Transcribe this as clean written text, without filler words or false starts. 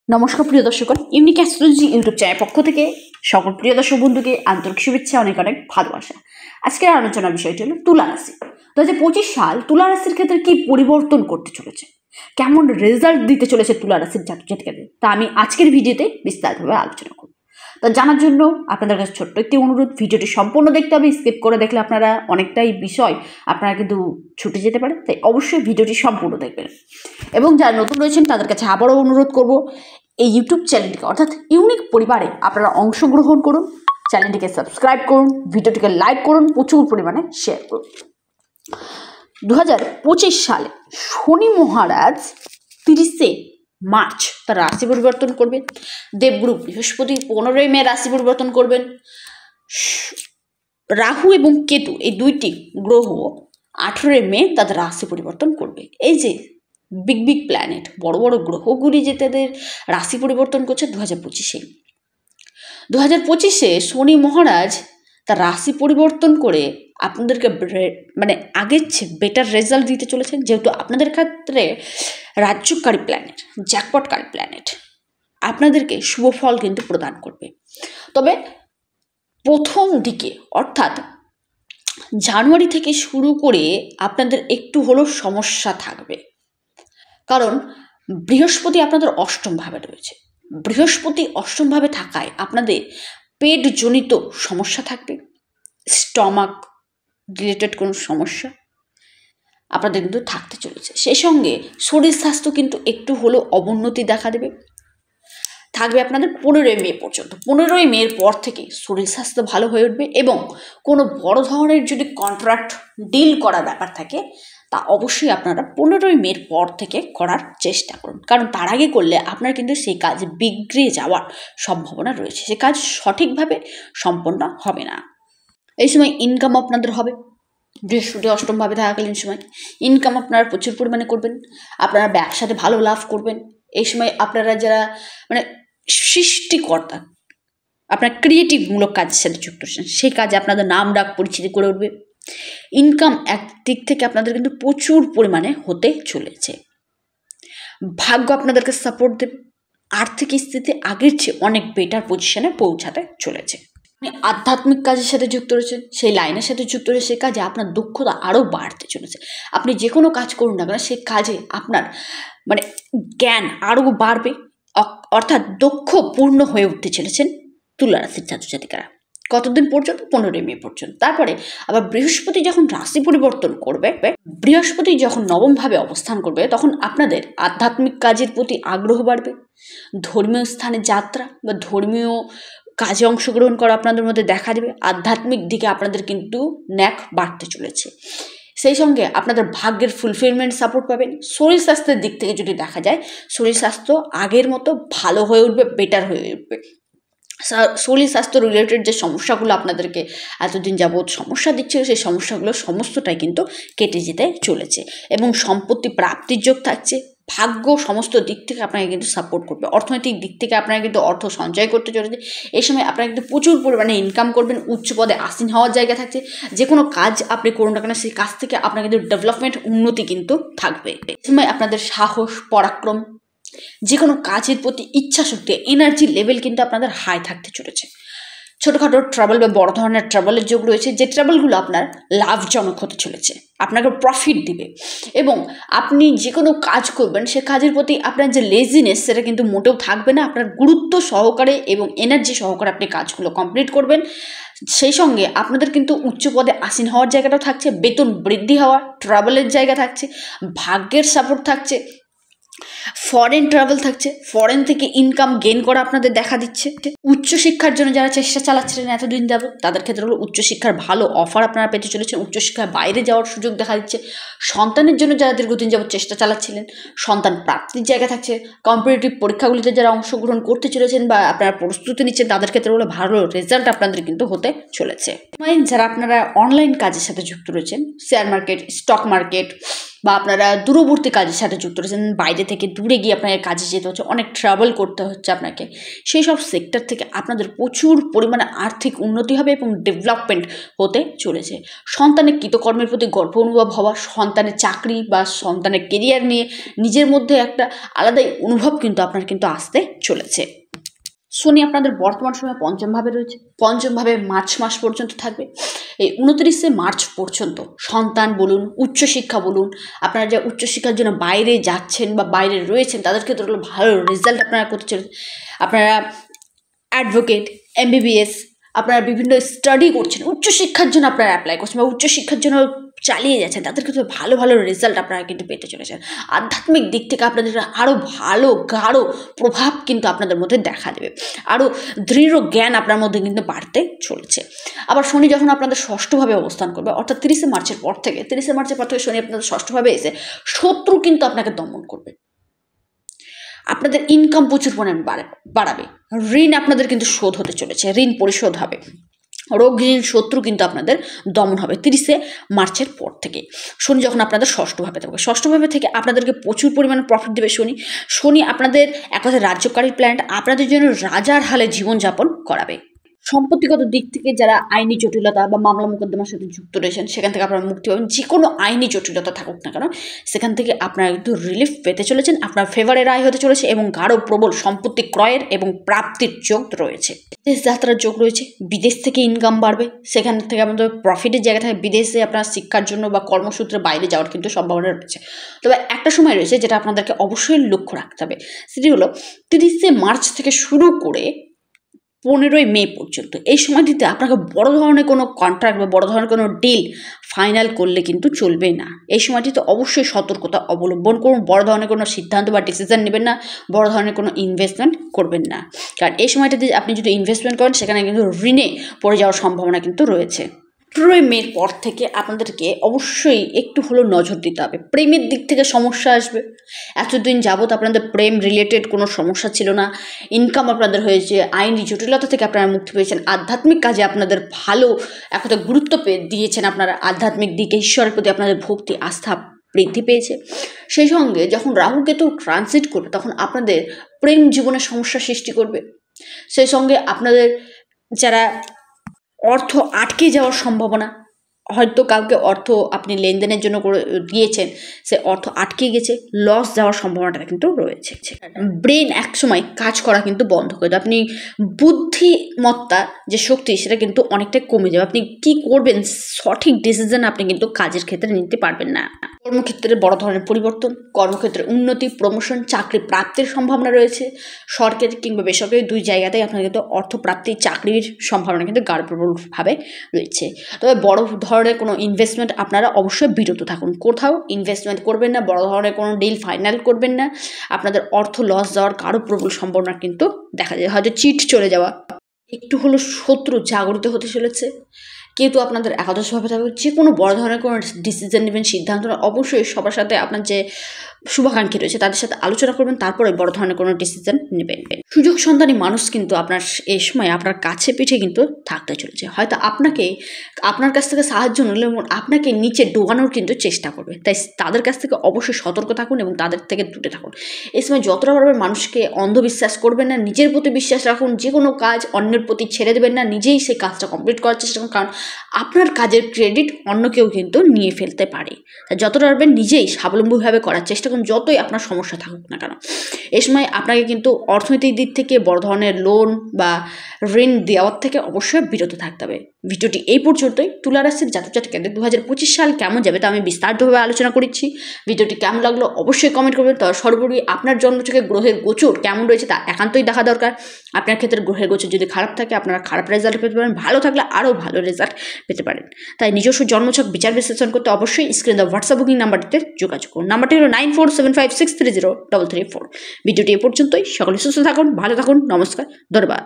নমস্কার প্রিয় দর্শকগণ, unique astrology YouTube channel পক্ষ থেকে সকল প্রিয় দর্শক বন্ধুকে আন্তরিক শুভেচ্ছা, অনেক অনেক ভালোবাসা। আজকের আলোচনার বিষয়টি হলো তুলা রাশি। 2025 সাল তুলা রাশির ক্ষেত্রে কি পরিবর্তন করতে চলেছে, কেমন রেজাল্ট দিতে চলেছে তুলা রাশির জাতক জাতিকাদের, তা আমি আজকের ভিডিওতে বিস্তারিতভাবে আলোচনা করব। তা জানার জন্য আপনাদের কাছে ছোট্ট একটি অনুরোধ, ভিডিওটি সম্পূর্ণ দেখতে হবে। স্কিপ করে দেখলে আপনারা অনেকটাই বিষয় আপনারা কিন্তু ছুটে যেতে পারে, তাই অবশ্যই ভিডিওটি সম্পূর্ণ দেখবেন। এবং যারা নতুন রয়েছেন তাদের কাছে আবারও অনুরোধ করব, এই ইউটিউব চ্যানেলটিকে অর্থাৎ ইউনিক পরিবারে আপনারা অংশগ্রহণ করুন, চ্যানেলটিকে সাবস্ক্রাইব করুন, ভিডিওটিকে লাইক করুন, প্রচুর পরিমাণে শেয়ার করুন। 2025 সালে শনি মহারাজ 30শে মার্চ তার রাশি পরিবর্তন করবেন। দেবগুরু বৃহস্পতি 15ই মে রাশি পরিবর্তন করবেন। রাহু এবং কেতু এই দুইটি গ্রহ 18 মে তাদের রাশি পরিবর্তন করবে। এই যে বিগ প্ল্যানেট, বড় বড় গ্রহগুলি যে তাদের রাশি পরিবর্তন করছে 2025-এ শনি মহারাজ তার রাশি পরিবর্তন করে আপনাদেরকে আগের চেয়ে বেটার রেজাল্ট দিতে চলেছেন, যেহেতু আপনাদের ক্ষেত্রে রাজ্যকারী প্ল্যানেট, জ্যাকপটকারী প্ল্যানেট আপনাদেরকে শুভ ফল কিন্তু প্রদান করবে। তবে প্রথম দিকে অর্থাৎ জানুয়ারি থেকে শুরু করে আপনাদের একটু হলেও সমস্যা থাকবে, কারণ বৃহস্পতি আপনাদের অষ্টম ভাবে রয়েছে। বৃহস্পতি অষ্টম ভাবে থাকায় আপনাদের পেটজনিত সমস্যা থাকবে, স্টমাক রিলেটেড কোনো সমস্যা আপনাদের কিন্তু থাকতে চলেছে। সেই সঙ্গে শরীর স্বাস্থ্য কিন্তু একটু হলেও অবনতি দেখা দেবে, থাকবে আপনাদের 15ই মে পর্যন্ত। 15ই মের পর থেকে শরীর স্বাস্থ্য ভালো হয়ে উঠবে এবং কোনো বড় ধরনের যদি কন্ট্রাক্ট ডিল করার ব্যাপার থাকে তা অবশ্যই আপনারা 15ই মের পর থেকে করার চেষ্টা করুন, কারণ তার আগে করলে আপনার কিন্তু সেই কাজ বিগড়ে যাওয়ার সম্ভাবনা রয়েছে, সে কাজ সঠিকভাবে সম্পন্ন হবে না। এই সময় ইনকাম আপনাদের হবে, বৃহস্পতি অষ্টমভাবে থাকাকালীন সময় ইনকাম আপনারা প্রচুর পরিমাণে করবেন, আপনারা ব্যবসাতে ভালো লাভ করবেন। এই সময় আপনারা যারা সৃষ্টিকর্তা, আপনার ক্রিয়েটিভমূলক কাজের সাথে যুক্ত রয়েছেন, সেই কাজে আপনাদের নাম ডাক পরিচিতি করে উঠবে। ইনকাম একদিক থেকে আপনাদের কিন্তু প্রচুর পরিমাণে হতে চলেছে। ভাগ্য আপনাদেরকে সাপোর্ট দেবে, আর্থিক স্থিতি আগের চেয়ে অনেক বেটার পজিশনে পৌঁছাতে চলেছে। আপনি আধ্যাত্মিক কাজের সাথে যুক্ত রয়েছেন, সেই লাইনের সাথে যুক্ত রয়েছে, সেই কাজে আপনার দক্ষতা আরও বাড়তে চলেছে। আপনি যে কোনো কাজ করুন না কেন, সেই কাজে আপনার জ্ঞান আরও বাড়বে, অর্থাৎ দক্ষপূর্ণ হয়ে উঠতে চলেছেন তুলা রাশির ছাত্র ছাত্রীরা। কতদিন পর্যন্ত? 15ই মে পর্যন্ত। তারপরে আবার বৃহস্পতি যখন রাশি পরিবর্তন করবে, বৃহস্পতি যখন নবমভাবে অবস্থান করবে, তখন আপনাদের আধ্যাত্মিক কাজের প্রতি আগ্রহ বাড়বে, ধর্মীয় স্থানে যাত্রা বা ধর্মীয় কাজে অংশগ্রহণ করা আপনাদের মধ্যে দেখা দেবে, আধ্যাত্মিক দিকে আপনাদের কিন্তু ন্যাক বাড়তে চলেছে। সেই সঙ্গে আপনাদের ভাগ্যের ফুলফিলমেন্ট সাপোর্ট পাবেন। শরীর স্বাস্থ্যের দিক থেকে যদি দেখা যায়, শরীর স্বাস্থ্য আগের মতো ভালো হয়ে উঠবে, বেটার হয়ে উঠবে। শরীর স্বাস্থ্য রিলেটেড যে সমস্যাগুলো আপনাদেরকে এতদিন যাবৎ সমস্যা দিচ্ছিল, সেই সমস্যাগুলো সমস্তটাই কিন্তু কেটে যেতে চলেছে এবং সম্পত্তি প্রাপ্তির যোগ থাকছে। ভাগ্য সমস্ত দিক থেকে আপনাকে কিন্তু সাপোর্ট করবে, অর্থনৈতিক দিক থেকে আপনারা কিন্তু অর্থ সঞ্চয় করতে চলেছে। এই সময় আপনারা কিন্তু প্রচুর পরিমাণে ইনকাম করবেন, উচ্চ পদে আসীন হওয়ার জায়গা থাকছে। যে কোনো কাজ আপনি করুন না কেন, সেই কাজ থেকে আপনার কিন্তু ডেভেলপমেন্ট, উন্নতি কিন্তু থাকবে। এই সময় আপনাদের সাহস, পরাক্রম, যে কোনো কাজের প্রতি ইচ্ছা শক্তি, এনার্জি লেভেল কিন্তু আপনাদের হাই থাকতে চলেছে। ছোটোখাটো ট্রাভেল বা বড় ধরনের ট্রাভেলের যোগ রয়েছে, যে ট্রাভেলগুলো আপনার লাভজনক হতে চলেছে, আপনাকে প্রফিট দিবে এবং আপনি যে কোনো কাজ করবেন সে কাজের প্রতি আপনার যে লেজিনেস সেটা কিন্তু মোটেও থাকবে না। আপনার গুরুত্ব সহকারে এবং এনার্জি সহকারে আপনি কাজগুলো কমপ্লিট করবেন। সেই সঙ্গে আপনাদের কিন্তু উচ্চ পদে আসীন হওয়ার জায়গাটাও থাকছে, বেতন বৃদ্ধি হওয়া, ট্রাভেলের জায়গা থাকছে, ভাগ্যের সাপোর্ট থাকছে, ফরেন ট্রাভেল থাকছে, ফরেন থেকে ইনকাম গেইন করা আপনাদের দেখা দিচ্ছে। উচ্চশিক্ষার জন্য যারা চেষ্টা চালাচ্ছিলেন এতদিন যাবত, তাদের ক্ষেত্রে হলো উচ্চশিক্ষার ভালো অফার আপনারা পেতে চলেছেন, উচ্চশিক্ষার বাইরে যাওয়ার সুযোগ দেখা দিচ্ছে। সন্তানের জন্য যারা দীর্ঘদিন যাবত চেষ্টা চালাচ্ছিলেন, সন্তান প্রাপ্তির জায়গা থাকছে। কম্পিটিটিভ পরীক্ষাগুলিতে যারা অংশগ্রহণ করতে চলেছেন বা আপনারা প্রস্তুতি নিচ্ছেন, তাদের ক্ষেত্রে হলো ভালো রেজাল্ট আপনাদের কিন্তু হতে চলেছে। যারা আপনারা অনলাইন কাজের সাথে যুক্ত রয়েছেন, শেয়ার মার্কেট, স্টক মার্কেট, বা আপনারা দূরবর্তী কাজের সাথে যুক্ত রয়েছেন, বাইরে থেকে দূরে গিয়ে আপনাকে কাজে যেতে হচ্ছে, অনেক ট্রাভেল করতে হচ্ছে আপনাকে, সেই সব সেক্টর থেকে আপনাদের প্রচুর পরিমাণে আর্থিক উন্নতি হবে এবং ডেভেলপমেন্ট হতে চলেছে। সন্তানের কৃতকর্মের প্রতি গর্ব অনুভব হওয়া, সন্তানের চাকরি বা সন্তানের কেরিয়ার নিয়ে নিজের মধ্যে একটা আলাদাই অনুভব কিন্তু আপনার কিন্তু আসতে চলেছে। শনি আপনাদের বর্তমান সময়ে পঞ্চমভাবে রয়েছে, পঞ্চমভাবে মার্চ মাস পর্যন্ত থাকবে। এই 29শে মার্চ পর্যন্ত সন্তান বলুন, উচ্চশিক্ষা বলুন, আপনারা যে উচ্চশিক্ষার জন্য বাইরে যাচ্ছেন বা বাইরে রয়েছেন তাদের ক্ষেত্রে হলো ভালো রেজাল্ট আপনারা করতে চলেছেন। আপনারা অ্যাডভোকেট, MBBS, আপনারা বিভিন্ন স্টাডি করছেন, উচ্চশিক্ষার জন্য আপনারা অ্যাপ্লাই করছেন বা উচ্চশিক্ষার জন্য চালিয়ে যাচ্ছেন, তাদের ক্ষেত্রে ভালো ভালো রেজাল্ট আপনারা কিন্তু পেতে চলেছেন। আধ্যাত্মিক দিক থেকে আপনাদের আরও ভালো গাঢ় প্রভাব কিন্তু আপনাদের মধ্যে দেখা দেবে, আরও দৃঢ় জ্ঞান আপনার মধ্যে কিন্তু বাড়তে চলেছে। আবার শনি যখন আপনাদের ষষ্ঠভাবে অবস্থান করবে, অর্থাৎ 30শে মার্চের পর থেকে শনি আপনাদের ষষ্ঠভাবে এসে শত্রু কিন্তু আপনাকে দমন করবে, আপনাদের ইনকাম প্রচুর পরিমাণে বাড়াবে, ঋণ আপনাদের কিন্তু শোধ হতে চলেছে, ঋণ পরিশোধ হবে, রোগ ঋণ শত্রু কিন্তু আপনাদের দমন হবে 30শে মার্চের পর থেকে। শনি যখন আপনাদের ষষ্ঠভাবে থাকবে, ষষ্ঠভাবে থেকে আপনাদেরকে প্রচুর পরিমাণে প্রফিট দেবে শনি আপনাদের এক কথায় রাজ্যকারী প্ল্যানেট, আপনাদের জন্য রাজার হালে জীবনযাপন করাবে। সম্পত্তিগত দিক থেকে যারা আইনি জটিলতা বা মামলা মোকদ্দমার সাথে যুক্ত রয়েছেন সেখান থেকে আপনারা মুক্তি পাবেন। যে কোনো আইনি জটিলতা থাকুক না কেন সেখান থেকে আপনারা কিন্তু রিলিফ পেতে চলেছেন, আপনার ফেভারে রায় হতে চলেছে এবং গাঢ় প্রবল সম্পত্তি ক্রয়ের এবং প্রাপ্তির যোগ রয়েছে। বিদেশ যাত্রার যোগ রয়েছে, বিদেশ থেকে ইনকাম বাড়বে, সেখান থেকে আপনাদের প্রফিটের জায়গা থেকে বিদেশে আপনার শিক্ষার জন্য বা কর্মসূত্রে বাইরে যাওয়ার কিন্তু সম্ভাবনা রয়েছে। তবে একটা সময় রয়েছে যেটা আপনাদেরকে অবশ্যই লক্ষ্য রাখতে হবে, সেটি হলো 30শে মার্চ থেকে শুরু করে 15ই মে পর্যন্ত। এই সময়টিতে আপনাকে বড় ধরনের কোনো কন্ট্রাক্ট বা বড় ধরনের কোনো ডিল ফাইনাল করলে কিন্তু চলবে না। এই সময়টিতে অবশ্যই সতর্কতা অবলম্বন করুন, বড় ধরনের কোনো সিদ্ধান্ত বা ডিসিশন নেবেন না, বড় ধরনের কোনো ইনভেস্টমেন্ট করবেন না, কারণ এই সময়টাতে আপনি যদি ইনভেস্টমেন্ট করেন সেখানে কিন্তু ঋণে পড়ে যাওয়ার সম্ভাবনা কিন্তু রয়েছে। 15ই মের পর থেকে আপনাদেরকে অবশ্যই একটু হলেও নজর দিতে হবে, প্রেমের দিক থেকে সমস্যা আসবে। এতদিন যাবৎ আপনাদের প্রেম রিলেটেড কোনো সমস্যা ছিল না, ইনকাম আপনাদের হয়েছে, আইনি জটিলতা থেকে আপনারা মুক্তি পেয়েছেন, আধ্যাত্মিক কাজে আপনাদের ভালো একটা গুরুত্ব দিয়েছেন, আপনারা আধ্যাত্মিক দিকে ঈশ্বরের প্রতি আপনাদের ভক্তি আস্থা বৃদ্ধি পেয়েছে। সেই সঙ্গে যখন রাহু কেতু ট্রানজিট করবে তখন আপনাদের প্রেম জীবনে সমস্যা সৃষ্টি করবে, সেই সঙ্গে আপনাদের যারা অর্থ আটকে যাওয়ার সম্ভাবনা, হয়তো কাউকে অর্থ আপনি লেনদেনের জন্য করে দিয়েছেন, সে অর্থ আটকে গেছে, লস যাওয়ার সম্ভাবনাটা কিন্তু রয়েছে। ব্রেন একসময় কাজ করা কিন্তু বন্ধ করে দেবে, আপনি বুদ্ধিমত্তা যে শক্তি সেটা কিন্তু অনেকটাই কমে যাবে, আপনি কি করবেন সঠিক ডিসিশন আপনি কিন্তু কাজের ক্ষেত্রে নিতে পারবেন না। কর্মক্ষেত্রে বড় ধরনের পরিবর্তন, কর্মক্ষেত্রে উন্নতি, প্রমোশন, চাকরি প্রাপ্তির সম্ভাবনা রয়েছে, সরকারি কিংবা বেসরকারি দুই জায়গাতেই আপনার কিন্তু অর্থপ্রাপ্তি, চাকরির সম্ভাবনা কিন্তু গাঢ়ভাবে রয়েছে। তবে বড় ধরনের কোনো ইনভেস্টমেন্ট আপনারা অবশ্যই বিরত থাকুন, কোথাও ইনভেস্টমেন্ট করবেন না, বড় ধরনের কোনো ডিল ফাইনাল করবেন না, আপনাদের অর্থ লস যাওয়ার কারো প্রবল সম্ভাবনা কিন্তু দেখা যায়, হয়তো চিট চলে যাওয়া, একটু হলো শত্রু জাগরিত হতে চলেছে। কিন্তু আপনাদের একাদশভাবে থাকবে, যে কোনো বড় ধরনের কোনো ডিসিশন নেবেন, সিদ্ধান্ত অবশ্যই সবার সাথে আপনার যে শুভাকাঙ্ক্ষী রয়েছে তাদের সাথে আলোচনা করবেন, তারপরে বড় ধরনের কোনো ডিসিশন নেবেন। সুযোগ সন্ধানী মানুষ কিন্তু আপনার এই সময় আপনার কাছে পিঠে কিন্তু থাকতে চলেছে, হয়তো আপনার কাছ থেকে সাহায্য নিলে আপনাকে নিচে ডোবানোর কিন্তু চেষ্টা করবে, তাই তাদের কাছ থেকে অবশ্যই সতর্ক থাকুন এবং তাদের থেকে দূরে থাকুন। এই সময় যতটা পারবেন মানুষকে অন্ধবিশ্বাস করবেন না, নিজের প্রতি বিশ্বাস রাখুন, যে কোনো কাজ অন্যের প্রতি ছেড়ে দেবেন না, নিজেই সেই কাজটা কমপ্লিট করার চেষ্টা করুন, কারণ আপনার কাজের ক্রেডিট অন্য কেউ কিন্তু নিয়ে ফেলতে পারে। তাই যতটা পারবেন নিজেই স্বাবলম্বীভাবে করার চেষ্টা করুন, যতই আপনার সমস্যা থাকুক না কেন। এই সময় আপনাকে কিন্তু অর্থনৈতিক দিক থেকে বড় ধরনের লোন বা ঋণ দেওয়ার থেকে অবশ্যই বিরত থাকতে হবে। ভিডিওটি এই পর্যন্তই। তুলা রাশির জাতক-জাতিকাদের 2025 সাল কেমন যাবে তা আমি বিস্তারিতভাবে আলোচনা করেছি। ভিডিওটি কেমন লাগলো অবশ্যই কমেন্ট করবেন। তবে সর্বোপরি আপনার জন্মছকে গ্রহের গোচর কেমন রয়েছে তা একান্তই দেখা দরকার। আপনার ক্ষেত্রে গ্রহের গোচর যদি খারাপ থাকে আপনারা খারাপ রেজাল্ট পেতে পারেন, ভালো থাকলে আরও ভালো রেজাল্ট পেতে পারেন। তাই নিজস্ব জন্মছক বিচার বিশ্লেষণ করতে অবশ্যই স্ক্রিনে হোয়াটসঅ্যাপ বুকিং নাম্বারটিতে যোগাযোগ করুন। নাম্বারটি হলো 9475630334। ভিডিওটি এ পর্যন্তই। সকলে সুস্থ থাকুন, ভালো থাকুন, নমস্কার, ধন্যবাদ।